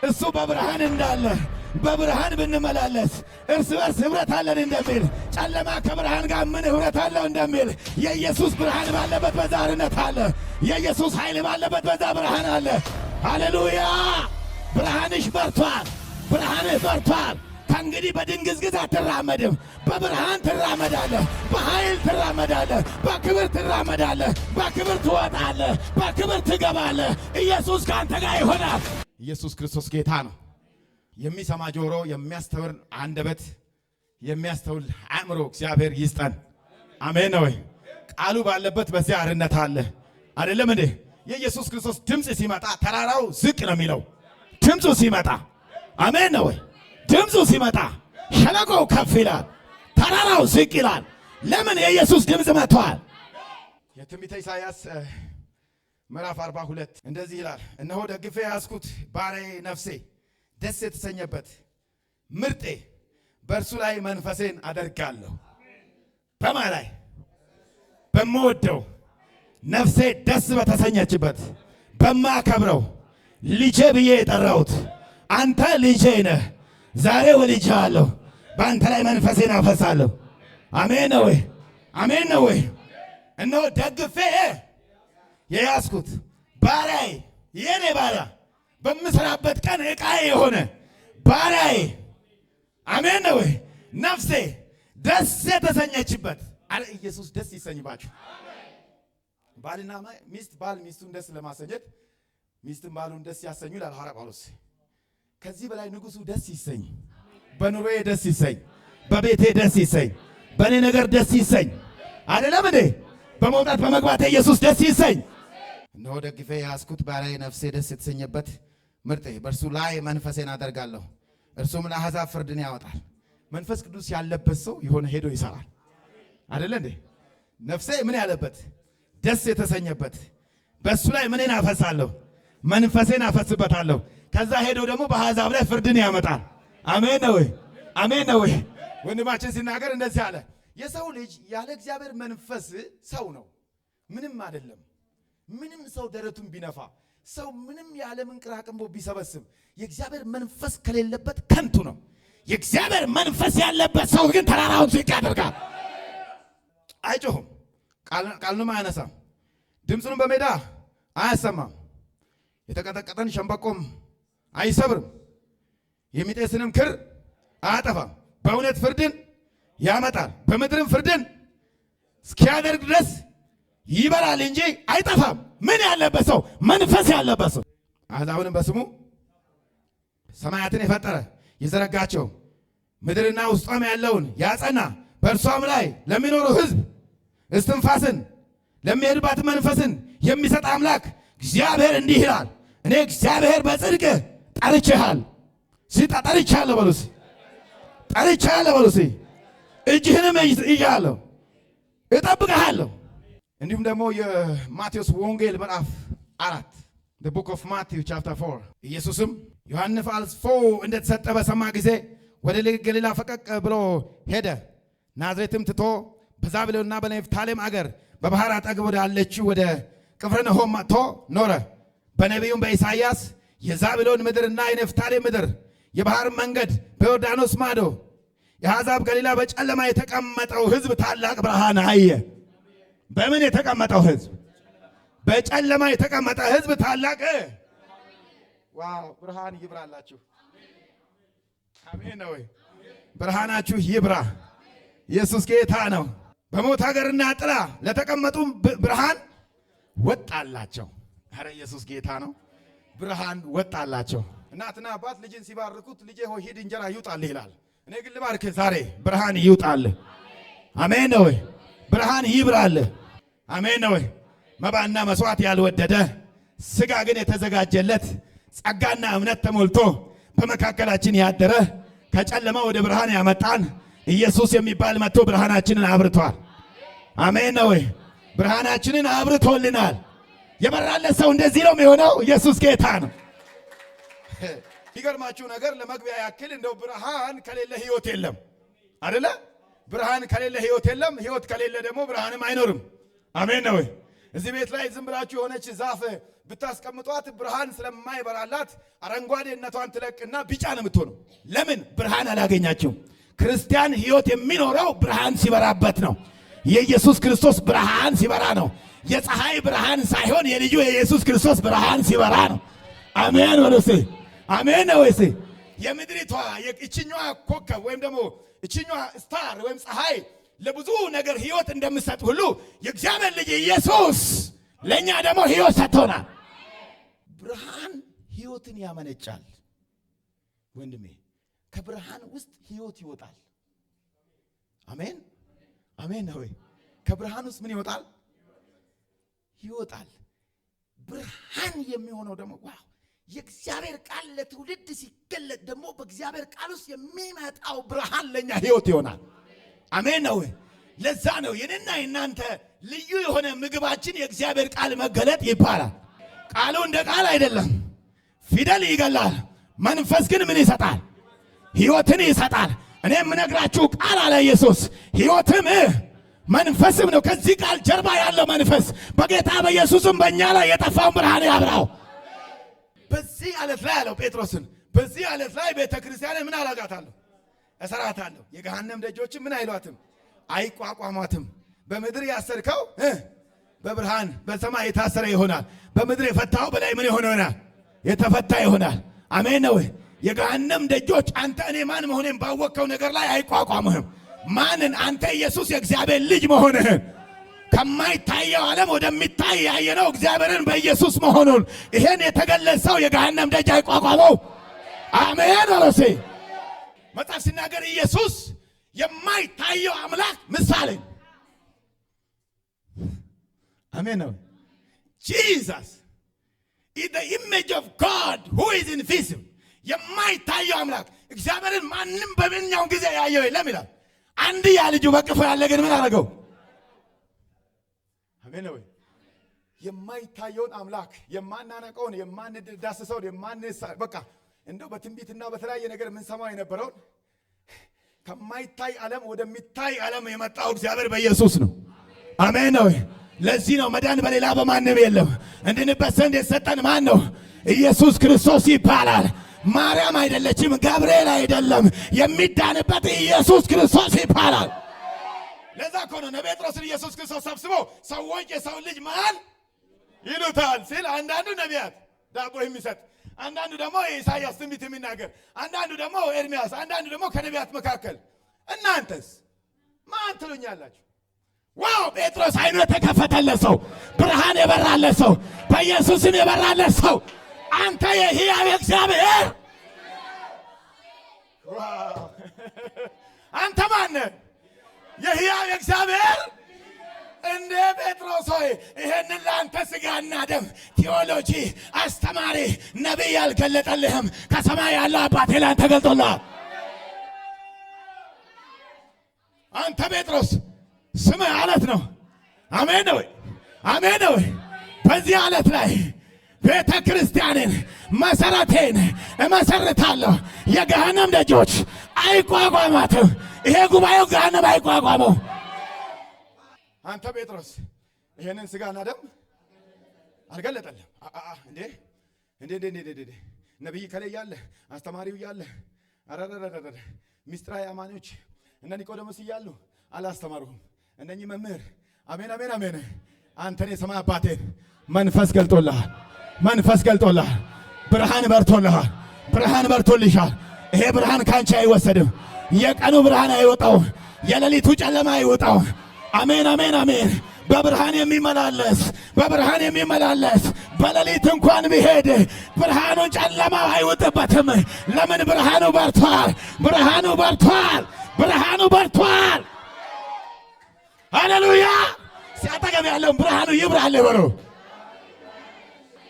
እሱ በብርሃን እንዳለ በብርሃን ብንመላለስ እርስ በርስ ኅብረት አለን እንደሚል ጨለማ ከብርሃን ጋር ምን ኅብረት አለው እንደሚል የኢየሱስ ብርሃን ባለበት በዛ አርነት አለ። የኢየሱስ ኃይል ባለበት በዛ ብርሃን አለ። ሃሌሉያ! ብርሃንሽ በርቷል። ብርሃንህ በርቷል። ከእንግዲህ በድንግዝግዝ አትራመድም። በብርሃን ትራመዳለህ። በኃይል ትራመዳለህ። በክብር ትራመዳለህ። በክብር ትወጣለህ። በክብር ትገባለህ። ኢየሱስ ከአንተ ጋር ይሆናል። ኢየሱስ ክርስቶስ ጌታ ነው። የሚሰማ ጆሮ፣ የሚያስተውል አንደበት፣ የሚያስተውል አእምሮ እግዚአብሔር ይስጠን። አሜን ነው ወይ? ቃሉ ባለበት በዚያ አርነት አለ። አይደለም እንዴ? የኢየሱስ ክርስቶስ ድምፅ ሲመጣ ተራራው ዝቅ ነው የሚለው። ድምፁ ሲመጣ አሜን ነው ወይ? ድምፁ ሲመጣ ሸለቆው ከፍ ይላል፣ ተራራው ዝቅ ይላል። ለምን? የኢየሱስ ድምፅ መጥቷል። የትንቢተ ኢሳይያስ ምዕራፍ 42 እንደዚህ ይላል፣ እነሆ ደግፌ ያዝኩት ባሪያዬ ነፍሴ ደስ የተሰኘበት ምርጤ፣ በእርሱ ላይ መንፈሴን አደርጋለሁ። በማ ላይ? በምወደው ነፍሴ ደስ በተሰኘችበት በማከብረው ልጄ ብዬ የጠራሁት አንተ ልጄ ነህ፣ ዛሬ ወልጄሃለሁ፣ በአንተ ላይ መንፈሴን አፈሳለሁ። አሜን ነው ወይ? አሜን ነው ወይ? እነሆ ደግፌ የያዝኩት ባሪያዬ፣ የኔ ባሪያ፣ በምሰራበት ቀን ዕቃዬ የሆነ ባሪያዬ፣ አሜን ነው ወይ? ነፍሴ ደስ የተሰኘችበት። አረ ኢየሱስ ደስ ይሰኝባችሁ። ባልና ሚስት ባል ሚስቱን ደስ ለማሰኘት ሚስትን ባሉን ደስ ያሰኙ ይላል ሐዋርያ ጳውሎስ። ከዚህ በላይ ንጉሱ ደስ ይሰኝ፣ በኑሮዬ ደስ ይሰኝ፣ በቤቴ ደስ ይሰኝ፣ በእኔ ነገር ደስ ይሰኝ። አይደለም እንዴ? በመውጣት በመግባት ኢየሱስ ደስ ይሰኝ። እነሆ ደግፌ ያዝኩት ባሪያዬ ነፍሴ ደስ የተሰኘበት ምርጤ፣ በእርሱ ላይ መንፈሴን አደርጋለሁ፣ እርሱም ለአሕዛብ ፍርድን ያወጣል። መንፈስ ቅዱስ ያለበት ሰው የሆነ ሄዶ ይሰራል። አይደለ እንዴ? ነፍሴ ምን ያለበት? ደስ የተሰኘበት፣ በእሱ ላይ ምንን አፈሳለሁ? መንፈሴን አፈስበታለሁ። ከዛ ሄዶ ደግሞ በአሕዛብ ላይ ፍርድን ያመጣል። አሜን ነው ወይ? አሜን ነው ወይ? ወንድማችን ሲናገር እንደዚህ አለ፣ የሰው ልጅ ያለ እግዚአብሔር መንፈስ ሰው ነው፣ ምንም አይደለም። ምንም ሰው ደረቱን ቢነፋ፣ ሰው ምንም የዓለምን ቅራቅንቦ ቢሰበስብ የእግዚአብሔር መንፈስ ከሌለበት ከንቱ ነው። የእግዚአብሔር መንፈስ ያለበት ሰው ግን ተራራውን ዝቅ ያደርጋል። አይጮህም፣ ቃሉንም አያነሳም፣ ድምፁንም በሜዳ አያሰማም፣ የተቀጠቀጠን ሸምበቆም አይሰብርም፣ የሚጤስንም ክር አያጠፋም። በእውነት ፍርድን ያመጣል፣ በምድርም ፍርድን እስኪያደርግ ድረስ ይበራል እንጂ አይጠፋም። ምን ያለበት ሰው? መንፈስ ያለበት ሰው። አሕዛብንም በስሙ ሰማያትን የፈጠረ የዘረጋቸው ምድርና ውስጧም ያለውን ያጸና በእርሷም ላይ ለሚኖሩ ሕዝብ እስትንፋስን ለሚሄድባት መንፈስን የሚሰጥ አምላክ እግዚአብሔር እንዲህ ይላል፣ እኔ እግዚአብሔር በጽድቅ ጠርቼሃል። ጠርቼሃለሁ በሉስ፣ ጠርቼሃለሁ በሉስ፣ እጅህንም ይዣለሁ፣ እጠብቅሃለሁ። እንዲሁም ደግሞ የማቴዎስ ወንጌል ምዕራፍ 4 the book of Matthew chapter 4 ኢየሱስም ዮሐንስ አልፎ እንደተሰጠ በሰማ ጊዜ ወደ ገሊላ ፈቀቅ ብሎ ሄደ። ናዝሬትም ትቶ በዛብሎንና በኔፍታሌም አገር በባህር አጠገብ ወዳለችው ወደ ቅፍርናሆም መጥቶ ኖረ። በነቢዩም በኢሳይያስ የዛብሎን ምድርና የኔፍታሌም ምድር የባህር መንገድ በዮርዳኖስ ማዶ የአሕዛብ ገሊላ በጨለማ የተቀመጠው ሕዝብ ታላቅ ብርሃን አየ። በምን የተቀመጠው ሕዝብ? በጨለማ የተቀመጠ ሕዝብ ታላቅ ዋው ብርሃን ይብራላችሁ። አሜን ነው ወይ? ብርሃናችሁ ይብራ። ኢየሱስ ጌታ ነው። በሞት ሀገርና ጥላ ለተቀመጡ ብርሃን ወጣላቸው። አረ ኢየሱስ ጌታ ነው። ብርሃን ወጣላቸው። እናትና አባት ልጅን ሲባርኩት ልጄ ሆይ ሂድ እንጀራ ይውጣልህ ይላል። እኔ ግን ልባርክህ ዛሬ ብርሃን ይውጣልህ። አሜን ነው ወይ? ብርሃን ይብራልህ። አሜን ነው ወይ? መባና መስዋዕት ያልወደደ ስጋ ግን የተዘጋጀለት ጸጋና እምነት ተሞልቶ በመካከላችን ያደረ ከጨለማ ወደ ብርሃን ያመጣን ኢየሱስ የሚባል መጥቶ ብርሃናችንን አብርቷል። አሜን ነው ወይ? ብርሃናችንን አብርቶልናል። የበራለት ሰው እንደዚህ ነው የሚሆነው። ኢየሱስ ጌታ ነው። ይገርማችሁ ነገር ለመግቢያ ያክል እንደው ብርሃን ከሌለ ህይወት የለም አይደለ? ብርሃን ከሌለ ህይወት የለም። ህይወት ከሌለ ደግሞ ብርሃንም አይኖርም። አሜን ነው ወይ? እዚህ ቤት ላይ ዝም ብላችሁ የሆነች ዛፍ ብታስቀምጧት ብርሃን ስለማይበራላት አረንጓዴነቷን ትለቅና ቢጫ ነው የምትሆነው። ለምን? ብርሃን አላገኛችሁም። ክርስቲያን ሕይወት የሚኖረው ብርሃን ሲበራበት ነው። የኢየሱስ ክርስቶስ ብርሃን ሲበራ ነው። የፀሐይ ብርሃን ሳይሆን የልጁ የኢየሱስ ክርስቶስ ብርሃን ሲበራ ነው። አሜን ወለሴ አሜን ነው ወይስ? የምድሪቷ እችኛዋ ኮከብ ወይም ደግሞ እችኛዋ ስታር ወይም ፀሐይ ለብዙ ነገር ሕይወት እንደምሰጥ ሁሉ የእግዚአብሔር ልጅ ኢየሱስ ለኛ ደግሞ ሕይወት ሰጥቶናል። ብርሃን ሕይወትን ያመነጫል። ወንድሜ ከብርሃን ውስጥ ሕይወት ይወጣል። አሜን አሜን ነው ወይ? ከብርሃን ውስጥ ምን ይወጣል? ይወጣል። ብርሃን የሚሆነው ደግሞ ዋው የእግዚአብሔር ቃል ለትውልድ ሲገለጥ ደግሞ በእግዚአብሔር ቃል ውስጥ የሚመጣው ብርሃን ለኛ ሕይወት ይሆናል። አሜን ነው ወይ? ለዛ ነው የኔና የናንተ ልዩ የሆነ ምግባችን የእግዚአብሔር ቃል መገለጥ ይባላል። ቃሉ እንደ ቃል አይደለም። ፊደል ይገላል፣ መንፈስ ግን ምን ይሰጣል? ሕይወትን ይሰጣል። እኔ የምነግራችሁ ቃል አለ ኢየሱስ ሕይወትም መንፈስም ነው። ከዚህ ቃል ጀርባ ያለው መንፈስ በጌታ በኢየሱስም በእኛ ላይ የጠፋውን ብርሃን ያብራው። በዚህ ዓለት ላይ አለው ጴጥሮስን፣ በዚህ ዓለት ላይ ቤተ ክርስቲያንን ምን አላጋታለሁ? እሰራታለሁ። የገሃነም ደጆችም ምን አይሏትም? አይቋቋሟትም። በምድር ያሰርከው በብርሃን በሰማይ የታሰረ ይሆናል። በምድር የፈታው በላይ ምን ይሆናል? የተፈታ ይሆናል። አሜን ነው። የገሃነም ደጆች አንተ እኔ ማን መሆኔን ባወቅከው ነገር ላይ አይቋቋምህም። ማንን? አንተ ኢየሱስ የእግዚአብሔር ልጅ መሆንህን ከማይታየው ዓለም ወደሚታይ ያየነው እግዚአብሔርን በኢየሱስ መሆኑን ይሄን የተገለጸው የገሃነም ደጅ አይቋቋመው። አሜን ወለሴ መጽሐፍ ሲናገር ኢየሱስ የማይታየው አምላክ ምሳሌ። አሜን ነው። Jesus is the image of God who is invisible። የማይታየው አምላክ እግዚአብሔርን ማንም በማንኛውም ጊዜ ያየው የለም ይላል። አንድያ ልጁ በቅፎ ያለ ግን ምን አደረገው? አሜን ነው። የማይታየውን አምላክ የማናነቀውን የማንዳስሰውን በቃ እንደው በትንቢትና በተለያየ ነገር የምንሰማው የነበረውን ከማይታይ ዓለም ወደሚታይ ዓለም የመጣው እግዚአብሔር በኢየሱስ ነው። አሜን ነው። ለዚህ ነው መዳን በሌላ በማንም የለም። እንድንበት ዘንድ የተሰጠን ማን ነው? ኢየሱስ ክርስቶስ ይባላል። ማርያም አይደለችም፣ ገብርኤል አይደለም። የሚዳንበት ኢየሱስ ክርስቶስ ይባላል። ለዛ እኮ ነው ጴጥሮስን ኢየሱስ ክርስቶስ ሰብስቦ ሰዎች የሰው ልጅ ማን ይሉታል ሲል፣ አንዳንዱ ነቢያት ዳቦ የሚሰጥ፣ አንዳንዱ ደግሞ የኢሳይያስ ትንቢት የሚናገር፣ አንዳንዱ ደግሞ ኤርሚያስ፣ አንዳንዱ ደግሞ ከነቢያት መካከል እናንተስ ማን ትሉኛላችሁ? ዋው! ጴጥሮስ አይኑ የተከፈተለት ሰው፣ ብርሃን የበራለት ሰው፣ በኢየሱስም የበራለት ሰው፣ አንተ የሕያው እግዚአብሔር አንተ ማን ነህ? የሕያው እግዚአብሔር እንደ ጴጥሮስ ሆይ ይሄንን ለአንተ ሥጋና ደም ቴዎሎጂ አስተማሪ ነቢይ ያልገለጠልህም ከሰማይ ያለው አባቴ ለአንተ ገልጦልሃል። አንተ ጴጥሮስ ስምህ ዓለት ነው። አሜን ነው። አሜን ነው። በዚህ ዓለት ላይ ቤተ ክርስቲያንን መሰረቴን እመሰርታለሁ። የገሃነም ደጆች አይቋቋማትም። ይሄ ጉባኤው ገሃነም አይቋቋመው። አንተ ጴጥሮስ ይሄንን ሥጋና ደም አልገለጠልህም። እንዴ ነቢይ ከላይ ያለ አስተማሪው ያለ ሚስጥራዊ አማኞች እነ ኒቆዲሞስ እያሉ አላስተማሩህም። እነኚህ መምህር አሜን አሜን አሜን። አንተን የሰማይ አባቴን መንፈስ ገልጦልሃል። መንፈስ ገልጦልሃል። ብርሃን በርቶልሃል። ብርሃን በርቶልሻል። ይሄ ብርሃን ካንቺ አይወሰድም። የቀኑ ብርሃን አይወጣው፣ የሌሊቱ ጨለማ አይወጣው። አሜን አሜን አሜን። በብርሃን የሚመላለስ በብርሃን የሚመላለስ በሌሊት እንኳን ቢሄድ ብርሃኑን ጨለማው አይወጥበትም። ለምን? ብርሃኑ በርቷል። ብርሃኑ በርቷል። ብርሃኑ በርቷል። ሃሌሉያ! ሲያጠገብ ያለውን ብርሃኑ ይብራል ይበሉ።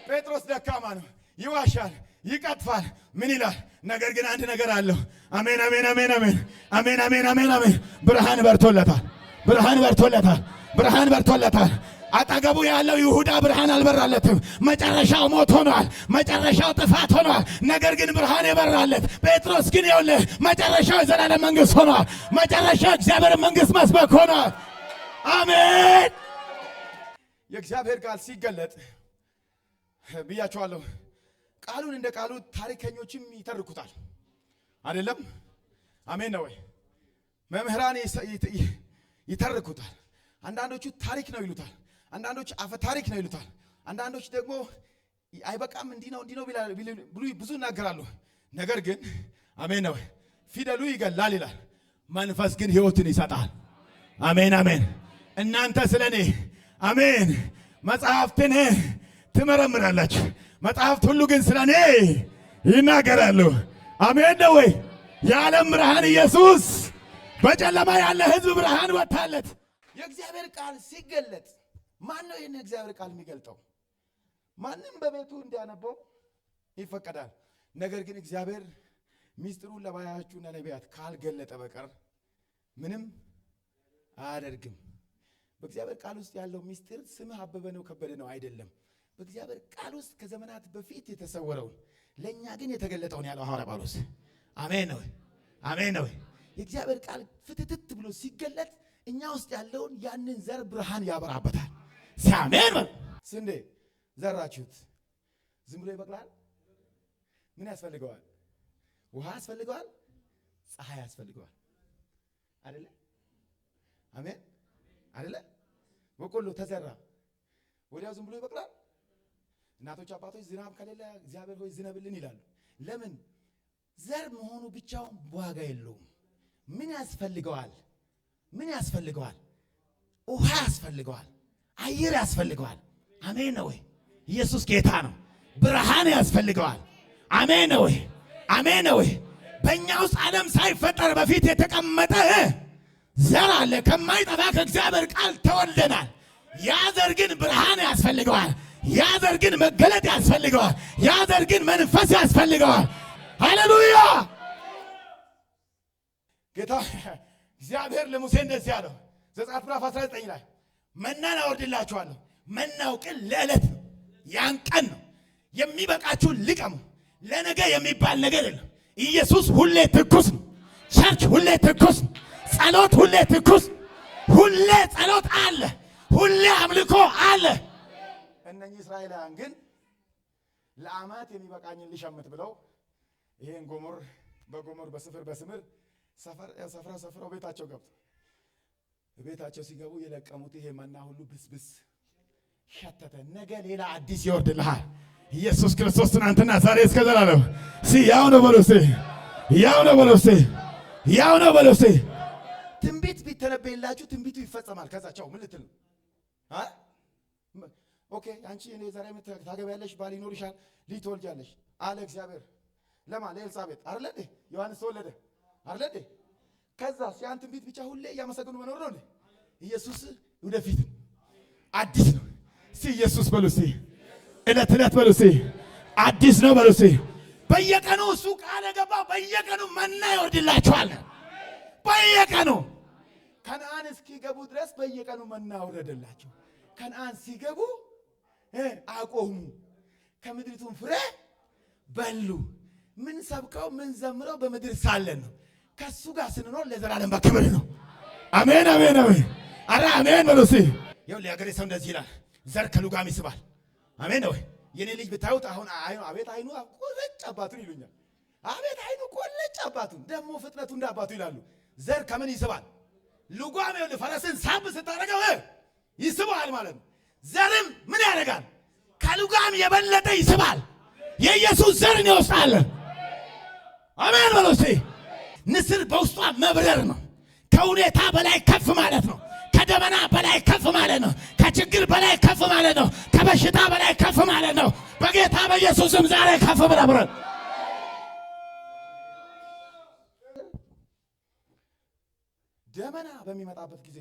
ጴጥሮስ ደካማ ነው፣ ይዋሻል፣ ይቀጥፋል። ምን ይላል? ነገር ግን አንድ ነገር አለው። አሜን አሜን አሜን አሜን አሜን አሜን አሜን አሜን። ብርሃን በርቶለታል። ብርሃን በርቶለታል። ብርሃን በርቶለታል። አጠገቡ ያለው ይሁዳ ብርሃን አልበራለትም። መጨረሻው ሞት ሆኗል። መጨረሻው ጥፋት ሆኗል። ነገር ግን ብርሃን የበራለት ጴጥሮስ ግን ይኸውልህ መጨረሻው የዘላለም መንግሥት ሆኗል። መጨረሻው እግዚአብሔር መንግሥት መስበክ ሆኗል። አሜን። የእግዚአብሔር ቃል ሲገለጥ ብያቸዋለሁ። ቃሉን እንደ ቃሉ ታሪከኞችም ይተርኩታል አይደለም? አሜን ነው ወይ? መምህራን ይተርኩታል። አንዳንዶቹ ታሪክ ነው ይሉታል፣ አንዳንዶች አፈ ታሪክ ነው ይሉታል፣ አንዳንዶች ደግሞ አይበቃም እንዲህ ነው ብሉ ብዙ ይናገራሉ። ነገር ግን አሜን ነው ፊደሉ ይገላል ይላል፣ መንፈስ ግን ሕይወትን ይሰጣል። አሜን አሜን። እናንተ ስለኔ አሜን መጽሐፍትን ትመረምራላችሁ፣ መጽሐፍት ሁሉ ግን ስለኔ ይናገራሉ። አሜን ነው ወይ? የዓለም ብርሃን ኢየሱስ በጨለማ ያለ ሕዝብ ብርሃን ወጣለት። የእግዚአብሔር ቃል ሲገለጥ ማን ነው ይህን የእግዚአብሔር ቃል የሚገልጠው? ማንም በቤቱ እንዲያነበው ይፈቀዳል። ነገር ግን እግዚአብሔር ሚስጥሩን ለባሪያዎቹና ለነቢያት ካልገለጠ በቀር ምንም አያደርግም። በእግዚአብሔር ቃል ውስጥ ያለው ሚስጥር ስምህ አበበ ነው ከበደ ነው አይደለም። በእግዚአብሔር ቃል ውስጥ ከዘመናት በፊት የተሰወረውን ለእኛ ግን የተገለጠውን ያለው ሐዋርያ ጳውሎስ አሜን ነው አሜን ነው። የእግዚአብሔር ቃል ፍትትት ብሎ ሲገለጥ እኛ ውስጥ ያለውን ያንን ዘር ብርሃን ያበራበታል። ሲያሜን ነው። ስንዴ ዘራችሁት ዝም ብሎ ይበቅላል? ምን ያስፈልገዋል? ውሃ ያስፈልገዋል፣ ፀሐይ ያስፈልገዋል። አይደለ? አሜን አይደለ? በቆሎ ተዘራ ወዲያው ዝም ብሎ ይበቅላል? እናቶች አባቶች ዝናብ ከሌለ እግዚአብሔር ሆይ ዝነብልን ይላሉ። ለምን? ዘር መሆኑ ብቻውን ዋጋ የለውም። ምን ያስፈልገዋል? ምን ያስፈልገዋል? ውሃ ያስፈልገዋል፣ አየር ያስፈልገዋል። አሜን ነው ወይ? ኢየሱስ ጌታ ነው። ብርሃን ያስፈልገዋል። አሜን ነው ወይ? አሜን ነው ወይ? በእኛ ውስጥ ዓለም ሳይፈጠር በፊት የተቀመጠ ዘር አለ። ከማይጠፋ ከእግዚአብሔር ቃል ተወልደናል። ያ ዘር ግን ብርሃን ያስፈልገዋል። ያ ዘር ግን መገለጥ ያስፈልገዋል። ያ ዘር ግን መንፈስ ያስፈልገዋል። ሃሌሉያ! ጌታ እግዚአብሔር ለሙሴ እንደዚህ ያለው ዘጸአት ምዕራፍ 19 ላይ መናን አወርድላችኋለሁ። መናው ግን ለዕለት ነው፣ ያን ቀን ነው። የሚበቃችሁን ልቀሙ። ለነገ የሚባል ነገር የለም። ኢየሱስ ሁሌ ትኩስ ነው። ቸርች ሁሌ ትኩስ ነው። ጸሎት ሁሌ ትኩስ፣ ሁሌ ጸሎት አለ፣ ሁሌ አምልኮ አለ። እነኚህ እስራኤላውያን ግን ለዓመት የሚበቃኝን ልሸምት ብለው ይሄን ጎሞር በጎሞር በስፍር በስምር ሰፍረው ቤታቸው ገብቶ ቤታቸው ሲገቡ የለቀሙት ይሄ መና ሁሉ ብስብስ ሸተተ። ነገ ሌላ አዲስ ይወርድልሃል። ኢየሱስ ክርስቶስ ትናንትና ዛሬ እስከ ዘላለም ያው ነው በሉ እስቲ፣ ያው ነው በሉ እስቲ፣ ያው ነው በሉ እስቲ። ትንቢት ቢተነበይላችሁ ትንቢቱ ይፈጸማል። ከዛቸው ምን ልትል ነው? ኦኬ አንቺ እኔ ዛሬ ታገቢያለሽ፣ ባል ይኖርሻል፣ ልጅ ትወልጃለሽ አለ እግዚአብሔር። ለማን? ለኤልሳቤጥ አይደል እንዴ? ዮሐንስ ተወለደ አይደል እንዴ? ከዛ ያን ትንቢት ብቻ ሁሌ እያመሰገኑ መኖር ነው እንዴ? ኢየሱስ ወደፊት አዲስ ነው። ኢየሱስ በሉ እስቲ፣ ዕለት ዕለት በሉ እስቲ፣ አዲስ ነው በሉ እስቲ። በየቀኑ እሱ ቃል ገባው። በየቀኑ መና ይወርድላችኋል። በየቀኑ ከነዓን እስኪገቡ ድረስ በየቀኑ መና ወረደላቸው። ከነዓን ሲገቡ አቆሙ፣ ከምድሪቱም ፍሬ በሉ። ምን ሰብከው ምን ዘምረው በምድር ሳለን ነው። ከሱ ጋር ስንኖር ለዘላለም በክብር ነው። አሜን አሜን አሜን። አረ አሜን በሉ እስቲ። ይኸው ለሀገሬ ሰው እንደዚህ ይላል፣ ዘር ከሉጋም ይስባል። አሜን ነው። የኔ ልጅ ብታዩት አሁን አቤት አይኑ ቆለጭ አባቱን ይሉኛል። አቤት አይኑ ቆለጭ አባቱን፣ ደግሞ ፍጥነቱ እንደ አባቱ ይላሉ። ዘር ከምን ይስባል? ሉጋም ይኸውልህ ፈረስን ሳብ ስታደርገው ይስባል ማለት ነው። ዘርም ምን ያደርጋል? ከሉጋም የበለጠ ይስባል። የኢየሱስ ዘርን ይወስዳል። አሜን በሉ እስቲ። ንስር በውስጧ መብረር ነው። ከሁኔታ በላይ ከፍ ማለት ነው። ከደመና በላይ ከፍ ማለት ነው። ከችግር በላይ ከፍ ማለት ነው። ከበሽታ በላይ ከፍ ማለት ነው። በጌታ በኢየሱስም ዛሬ ከፍ ብለብረን ደመና በሚመጣበት ጊዜ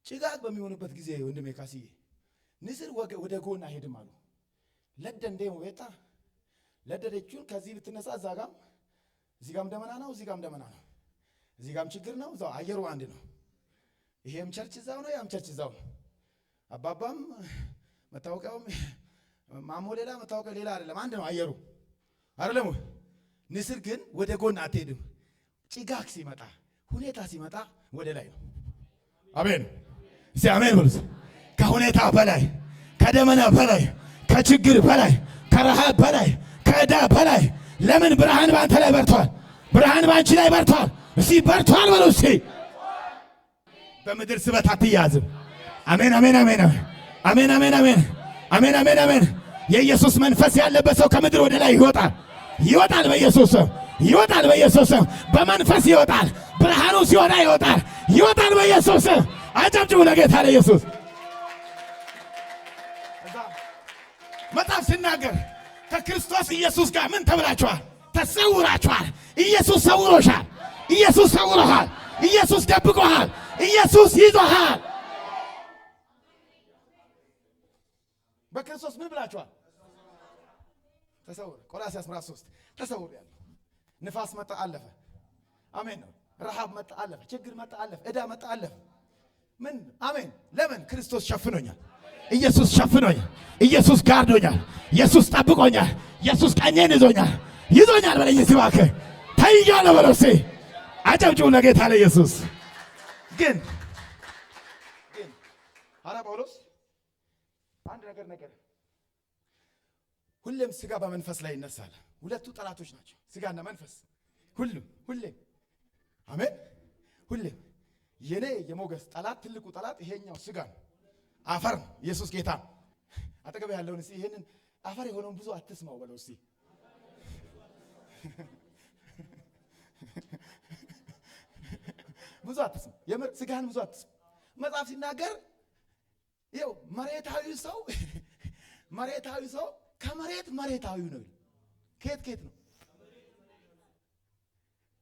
ጭጋግ በሚሆንበት ጊዜ ወንድሜ ካስዬ ንስር ወደ ጎን አይሄድም አሉ። ለደንዴ ወጣ ለደደቹን ከዚህ ብትነሳ እዚህ ጋም ደመና ነው፣ እዚህ ጋም ደመና ነው፣ እዚህ ጋም ችግር ነው። እዛው አየሩ አንድ ነው። ይሄም ቸርች እዛው ነው፣ ያም ቸርች እዛው ነው። አባባም መታወቂያውም ማሞ ሌላ መታወቂያው ሌላ አይደለም፣ አንድ ነው አየሩ አይደለም። ንስር ግን ወደ ጎን አትሄድም። ጭጋግ ሲመጣ ሁኔታ ሲመጣ ወደ ላይ ነው። አሜን እስቲ አሜን በሉ። ከሁኔታ በላይ፣ ከደመና በላይ፣ ከችግር በላይ፣ ከረሃብ በላይ፣ ከዕዳ በላይ ለምን ብርሃን ባንተ ላይ በርቷል። ብርሃን ባንቺ ላይ በርቷል። እስቲ በርቷል በሉ እስቲ። በምድር ስበት አትያዝም። አሜን አሜን አሜን አሜን አሜን አሜን አሜን አሜን አሜን። የኢየሱስ መንፈስ ያለበት ሰው ከምድር ወደ ላይ ይወጣል። ይወጣል በኢየሱስ ስም። ይወጣል በኢየሱስ ስም። በመንፈስ ይወጣል። ብርሃኑ ሲወጣ ይወጣል። ይወጣል በኢየሱስ ስም። አጨብጭቡ ለጌታ ለኢየሱስ። መጽሐፍ ሲናገር ከክርስቶስ ኢየሱስ ጋር ምን ተብላችኋል? ተሰውራችኋል። ኢየሱስ ሰውሮሻል። ኢየሱስ ሰውሮሃል። ኢየሱስ ደብቆሃል። ኢየሱስ ይዞሃል። በክርስቶስ ምን ብላችኋል? ተሰውር። ቆላስይስ ምዕራፍ 3 ተሰውር ያለው ንፋስ መጣ አለፈ። አሜን ነው። ረሃብ መጣ አለፈ። ችግር መጣ አለፈ። ዕዳ መጣ አለፈ። ምን አሜን። ለምን? ክርስቶስ ሸፍኖኛል። ኢየሱስ ሸፍኖኛል። ኢየሱስ ጋርዶኛል። ኢየሱስ ጠብቆኛል። ኢየሱስ ቀኜን ይዞኛል። ይዞኛል በለኝ ሲባክህ ተይዣለሁ በለው እስኪ። አጨብጭቡ ለጌታ ለኢየሱስ። ግን ሐዋርያ ጳውሎስ አንድ ነገር ሁሌም ስጋ በመንፈስ ላይ ይነሳል። ሁለቱ ጠላቶች ናቸው፣ ስጋና መንፈስ። ሁሌም አሜን። ሁሌም የኔ የሞገስ ጠላት ትልቁ ጠላት ይሄኛው ስጋ ነው፣ አፈር ነው። ኢየሱስ ጌታ። አጠገብ ያለውን እስቲ ይሄንን አፈር የሆነውን ብዙ አትስማው በለው እስቲ። ብዙ አትስማ፣ የምር ስጋህን ብዙ አትስማ። መጽሐፍ ሲናገር ይኸው መሬታዊ ሰው ከመሬት መሬታዊ ነው። ከየት ነው?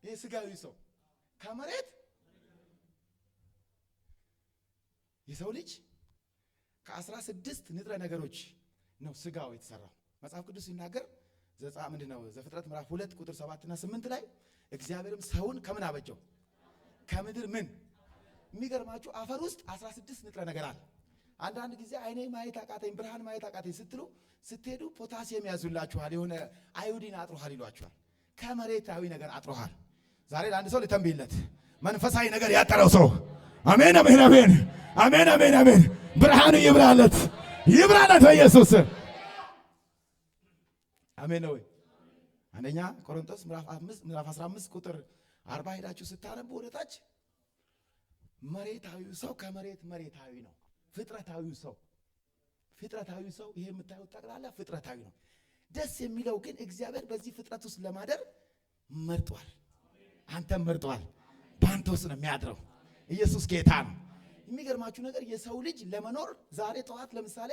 ይሄ ስጋዊ ሰው ከመሬት። የሰው ልጅ ከ16 ንጥረ ነገሮች ነው ስጋው የተሰራው። መጽሐፍ ቅዱስ ሲናገር ዘፍጥረት ምዕራፍ 2 ቁጥር 7 እና 8 ላይ እግዚአብሔርም ሰውን ከምን አበጀው? ከምድር ምን። የሚገርማችሁ አፈር ውስጥ 16 ንጥረ ነገር አለ። አንዳንድ ጊዜ አይኔ ማየት አቃተኝ፣ ብርሃን ማየት አቃተኝ ስትሄዱ ፖታሲየም ያዙላችኋል፣ የሆነ አዮዲን አጥሮሃል ይሏችኋል። ከመሬታዊ ነገር አጥሮሃል። ዛሬ ለአንድ ሰው ልተንብይለት፣ መንፈሳዊ ነገር ያጠረው ሰው አሜን አሜን አሜን አሜን አሜን አሜን። ብርሃኑ ይብራለት በኢየሱስ አሜን ነው። አንደኛ ቆሮንቶስ ምዕራፍ 15 ቁጥር 40 ሄዳችሁ ስታነቡ ወደታች መሬታዊው ሰው ከመሬት መሬታዊ ነው። ፍጥረታዊ ሰው ይሄ የምታዩት ጠቅላላ ፍጥረታዊ ነው። ደስ የሚለው ግን እግዚአብሔር በዚህ ፍጥረት ውስጥ ለማደር መርጧል። አንተም መርጧል። በአንተ ውስጥ ነው የሚያድረው። ኢየሱስ ጌታ ነው። የሚገርማችሁ ነገር የሰው ልጅ ለመኖር ዛሬ ጠዋት ለምሳሌ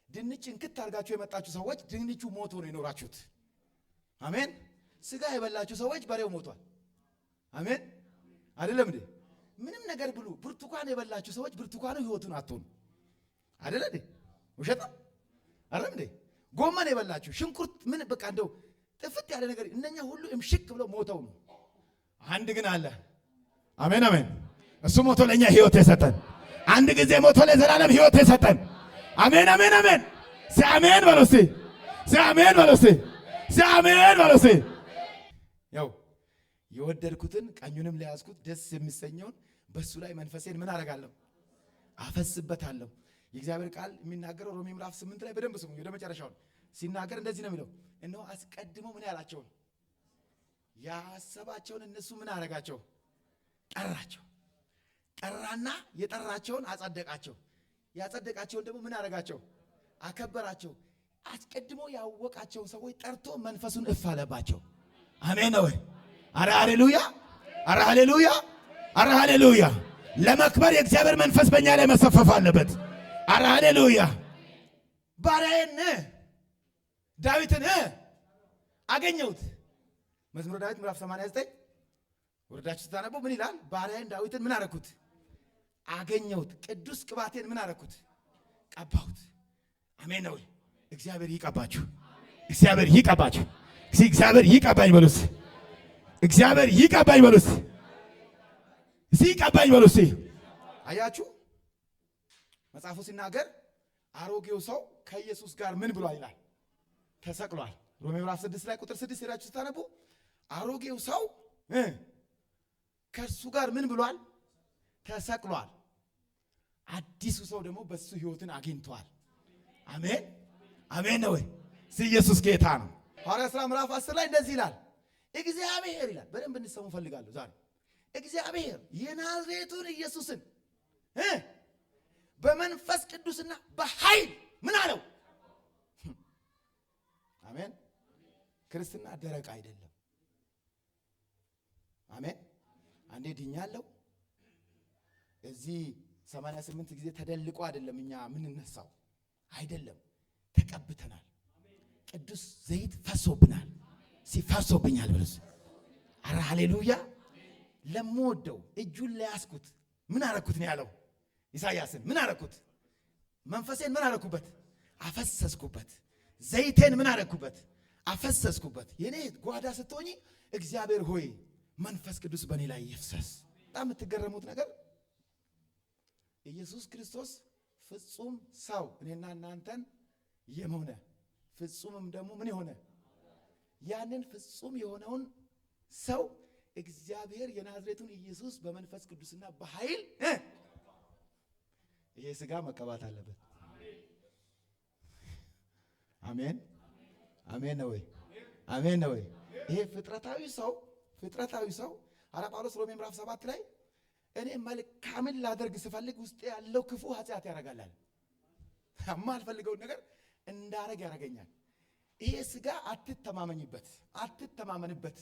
ድንች እንክት አድርጋችሁ የመጣችሁ ሰዎች ድንቹ ሞቶ ነው የኖራችሁት። አሜን። ስጋ የበላችሁ ሰዎች በሬው ሞቷል። አሜን አይደለም እንዴ? ምንም ነገር ብሉ። ብርቱካን የበላችሁ ሰዎች ብርቱካኑ ህይወቱን አትሆኑ አይደለ እንዴ? ውሸት አይደለም እንዴ? ጎመን የበላችሁ ሽንኩርት ምን በቃ እንደው ጥፍት ያለ ነገር እነኛ ሁሉ እምሽክ ብለው ሞተው ነው። አንድ ግን አለ። አሜን አሜን። እሱ ሞቶ ለኛ ህይወት የሰጠን፣ አንድ ጊዜ ሞቶ ለዘላለም ህይወት የሰጠን። አሜን አሜን አሜን። ሲአሜን በሉ እስቲ፣ ሲአሜን በሉ እስቲ፣ ሲአሜን በሉ እስቲ። ያው የወደድኩትን ቀኙንም ለያዝኩት ደስ የሚሰኘውን በሱ ላይ መንፈሴን ምን አደርጋለሁ? አፈስበታለሁ። የእግዚአብሔር ቃል የሚናገረው ሮሜ ምዕራፍ 8 ላይ በደንብ ስሙ። ወደ መጨረሻው ሲናገር እንደዚህ ነው የሚለው፣ እነሆ አስቀድሞ ምን ያላቸውን ያሰባቸውን እነሱ ምን አደረጋቸው? ጠራቸው። ጠራና የጠራቸውን አጸደቃቸው። ያጸደቃቸውን ደግሞ ምን አደረጋቸው? አከበራቸው። አስቀድሞ ያወቃቸውን ሰዎች ጠርቶ መንፈሱን እፍ አለባቸው። አሜን ነው። አረ ሃሌሉያ! አረ ሃሌሉያ! አረ ሃሌሉያ! ለመክበር የእግዚአብሔር መንፈስ በእኛ ላይ መሰፈፍ አለበት። አረ ሃሌሉያ! ባሪያዬን ዳዊትን አገኘሁት። መዝሙረ ዳዊት ምዕራፍ 89 ወርዳችሁ ስታነቡ ምን ይላል? ባሪያዬን ዳዊትን ምን አረኩት? አገኘሁት። ቅዱስ ቅባቴን ምን አረኩት? ቀባሁት። አሜን ነው። እግዚአብሔር ይቀባችሁ። እግዚአብሔር ይቀባችሁ። እግዚአብሔር ይቀባኝ በሉስ። እግዚአብሔር ይቀባኝ በሉስ። ይቀባኝ በሉስ። አያችሁ መጽሐፉ ሲናገር አሮጌው ሰው ከኢየሱስ ጋር ምን ብሏል ይላል? ተሰቅሏል። ሮሜ ምዕራፍ 6 ላይ ቁጥር 6 ሄዳችሁ ስታነቡ አሮጌው ሰው ከእርሱ ጋር ምን ብሏል? ተሰቅሏል። አዲሱ ሰው ደግሞ በሱ ህይወትን አግኝቷል። አሜን አሜን ነው ወይ? ኢየሱስ ጌታ ነው። ሐዋርያት ሥራ ምዕራፍ 10 ላይ እንደዚህ ይላል። እግዚአብሔር ይላል። በደንብ እንድትሰሙ ፈልጋለሁ ዛሬ። እግዚአብሔር የናዝሬቱን ኢየሱስን በመንፈስ ቅዱስና በኃይል ምን አለው? አሜን። ክርስትና ደረቅ አይደለም። አሜን። አንዴ ድኛለሁ እዚህ 88 ጊዜ ተደልቆ አይደለም እኛ የምንነሳው አይደለም። ተቀብተናል። ቅዱስ ዘይት ፈሶብናል። ሲፈሶብኛል ብለስ አረ ሃሌሉያ። ለምወደው እጁን ለያስኩት ምን አረኩት ነው ያለው ኢሳይያስን። ምን አረኩት? መንፈሴን ምን አረኩበት? አፈሰስኩበት። ዘይቴን ምን አረኩበት? አፈሰስኩበት። የኔ ጓዳ ስትሆኚ እግዚአብሔር ሆይ መንፈስ ቅዱስ በእኔ ላይ ይፍሰስ። በጣም የምትገረሙት ነገር ኢየሱስ ክርስቶስ ፍጹም ሰው እኔና እናንተን የሆነ ፍጹምም ደግሞ ምን የሆነ ያንን ፍጹም የሆነውን ሰው እግዚአብሔር የናዝሬቱን ኢየሱስ በመንፈስ ቅዱስና በኃይል ይሄ ሥጋ መቀባት አለበት። አሜን አሜን ነው ወይ? አሜን ነው ወይ? ይሄ ፍጥረታዊ ሰው ሐዋርያ ጳውሎስ ሮሜ ምዕራፍ 7 ላይ እኔ መልካምን ላደርግ ስፈልግ ውስጤ ያለው ክፉ ኃጢአት ያደርጋል። የማልፈልገውን ነገር እንዳረግ ያደርገኛል። ይሄ ሥጋ አትተማመንበት።